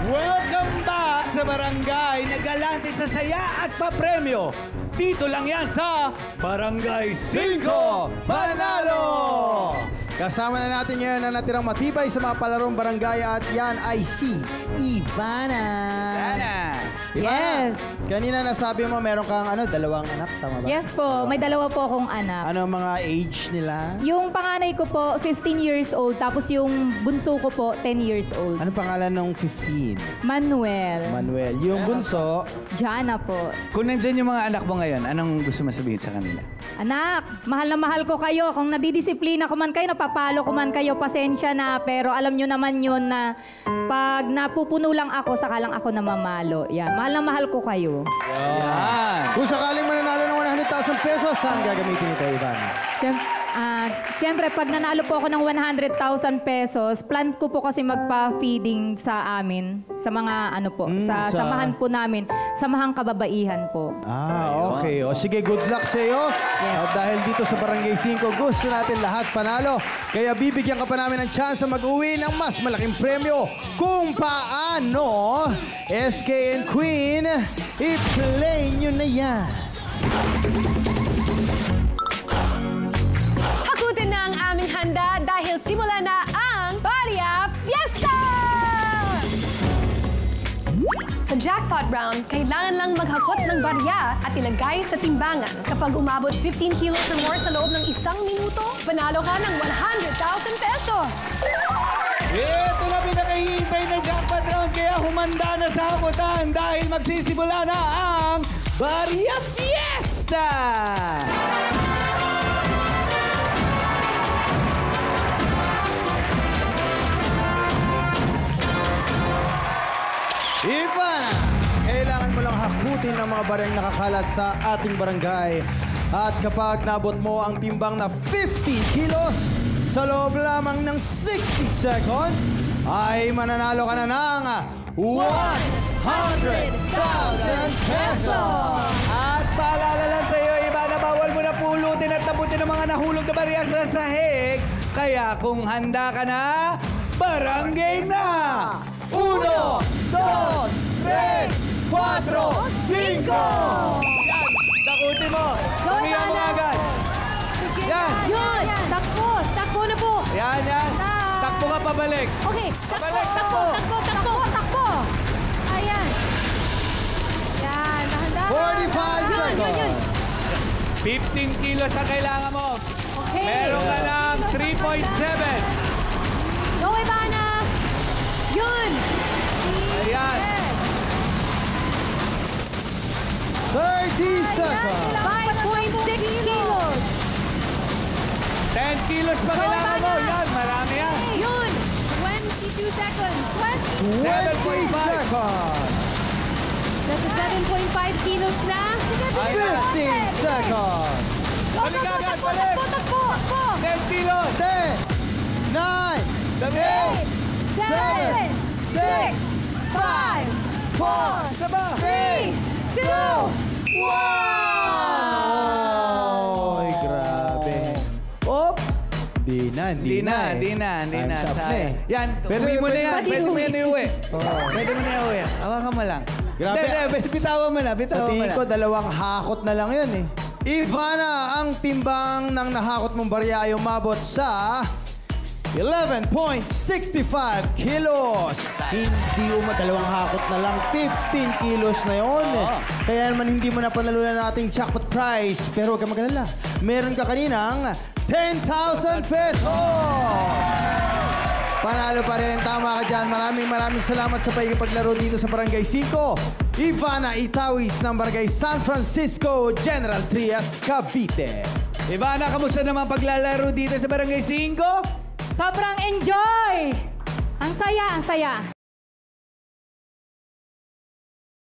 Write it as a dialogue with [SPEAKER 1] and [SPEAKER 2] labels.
[SPEAKER 1] Welcome back sa Barangay na galante sa saya at papremyo. Dito lang yan sa Barangay 5
[SPEAKER 2] Panalo! Kasama na natin ngayon ang natirang matibay sa mga palarong barangay at yan ay si Ivana.
[SPEAKER 3] Yes.
[SPEAKER 2] Kanina nasabi mo meron kang dalawang anak, tama ba?
[SPEAKER 3] Yes po, may dalawa po akong anak.
[SPEAKER 2] Ano ang mga age nila?
[SPEAKER 3] Yung panganay ko po, 15 years old. Tapos yung bunso ko po, 10 years old.
[SPEAKER 2] Ano pangalan ng 15?
[SPEAKER 3] Manuel.
[SPEAKER 2] Manuel. Yung bunso?
[SPEAKER 3] Jana po.
[SPEAKER 1] Kung nandyan yung mga anak mo ngayon, anong gusto mo sabihin sa kanila?
[SPEAKER 3] Anak, mahal na mahal ko kayo. Kung nadidisiplina ko man kayo, napapalo ko man kayo, pasensya na. Pero alam nyo naman yun na pag napupuno lang ako, saka lang ako namamalo. Yan, mahal na mahal ko kayo.
[SPEAKER 1] Yan.
[SPEAKER 2] Kung sakaling mananalo ng 100,000 pesos, saan gagamitin ito, Ivana?
[SPEAKER 3] Siyempre, pag nanalo po ako ng 100,000 pesos, plan ko po kasi magpa-feeding sa amin, sa mga sa samahan po namin, samahang kababaihan po.
[SPEAKER 2] Okay. O sige, good luck sa iyo.
[SPEAKER 3] Yes.
[SPEAKER 2] At dahil dito sa Barangay 5, gusto natin lahat panalo. Kaya bibigyan ka pa namin ng chance na mag-uwi ng mas malaking premyo. Kung paano, SK and Queen, i-play nyo na yan.
[SPEAKER 4] Hakutin na ang aming handa dahil simula na ang Barya Fiesta! Sa jackpot round, kailangan lang maghakot ng barya at ilagay sa timbangan. Kapag umabot 15 kilos or more sa loob ng 1 minuto, panalo ka ng 100,000 pesos!
[SPEAKER 1] Ito na pinakahihintay na jackpot round, kaya humanda na sa hakutan dahil magsisimula na ang Barya Fiesta!
[SPEAKER 2] Ivana, kailangan mo lang hakutin ng mga baryang nakakalat sa ating barangay. At kapag nabot mo ang timbang na 15 kilos sa loob lamang ng 60 seconds, ay mananalo ka na ng 100,000 pesos!
[SPEAKER 1] At paalala lang sa iyo, Ivana, bawal mo na pulutin at tabutin ang mga nahulog na barya sa sahig. Kaya kung handa ka na, barangay na! 1, 2, 3, 4, 5! Yan! Takutin mo! Tumiya mo agad! Yan!
[SPEAKER 4] Yun! Takbo! Takbo na po!
[SPEAKER 1] Yan! Takbo ka pabalik!
[SPEAKER 4] Okay,
[SPEAKER 1] Pabalik,
[SPEAKER 4] takbo! Ayan! Yan, dahan-dahan!
[SPEAKER 2] 45 seconds!
[SPEAKER 1] 15 kilos ang kailangan mo!
[SPEAKER 4] Okay!
[SPEAKER 1] Meron ka ng 3.7!
[SPEAKER 4] Go, Ivana! Yun!
[SPEAKER 1] Ayan!
[SPEAKER 2] 30 seconds!
[SPEAKER 4] 5.6 kilos!
[SPEAKER 1] 10 kilos pa kailangan mo! Yan! Marami yan!
[SPEAKER 4] Yun! 22 seconds!
[SPEAKER 2] 20
[SPEAKER 1] 7.5.
[SPEAKER 2] seconds!
[SPEAKER 4] That's 7.5 kilos na!
[SPEAKER 2] 15 seconds!
[SPEAKER 1] Balik agad! Balik!
[SPEAKER 4] Takbo!
[SPEAKER 1] 10 kilos!
[SPEAKER 2] 10, 9,
[SPEAKER 1] Dami!
[SPEAKER 4] 7, 6, 5, 4,
[SPEAKER 1] Saba!
[SPEAKER 4] 3, 2, 1!
[SPEAKER 2] Ay, grabe. Op! Di na.
[SPEAKER 1] Hindi na.
[SPEAKER 2] Time's up na eh.
[SPEAKER 1] Yan,
[SPEAKER 2] Pwede-
[SPEAKER 1] uwi mo na
[SPEAKER 2] pwede-
[SPEAKER 1] yan. Pwede mo yan iuwi.
[SPEAKER 2] Oo.
[SPEAKER 1] Pwede mo na iuwi. Hawakan mo lang.
[SPEAKER 2] Grabe.
[SPEAKER 1] Hindi, bitawan mo na.
[SPEAKER 2] Sa
[SPEAKER 1] Bitawan mo
[SPEAKER 2] tingin
[SPEAKER 1] na.
[SPEAKER 2] ko, dalawang hakot na lang yun eh. Ivana, ang timbang ng nahakot mong barya ay umabot sa 11.65 kilos. Hindi dalawang hakot na lang, 15 kilos na yun eh. Kaya naman hindi mo na panalunan ng ating jackpot prize. Pero huwag ka mag-alala, meron ka kaninang 10,000 pesos! Panalo pa rin, tama ka dyan. Maraming salamat sa pakikipaglaro dito sa Barangay 5. Ivana Itawis ng Barangay San Francisco, General Trias, Cavite.
[SPEAKER 1] Ivana, kamusta naman paglalaro dito sa Barangay 5?
[SPEAKER 3] Sobrang enjoy! Ang saya, ang saya.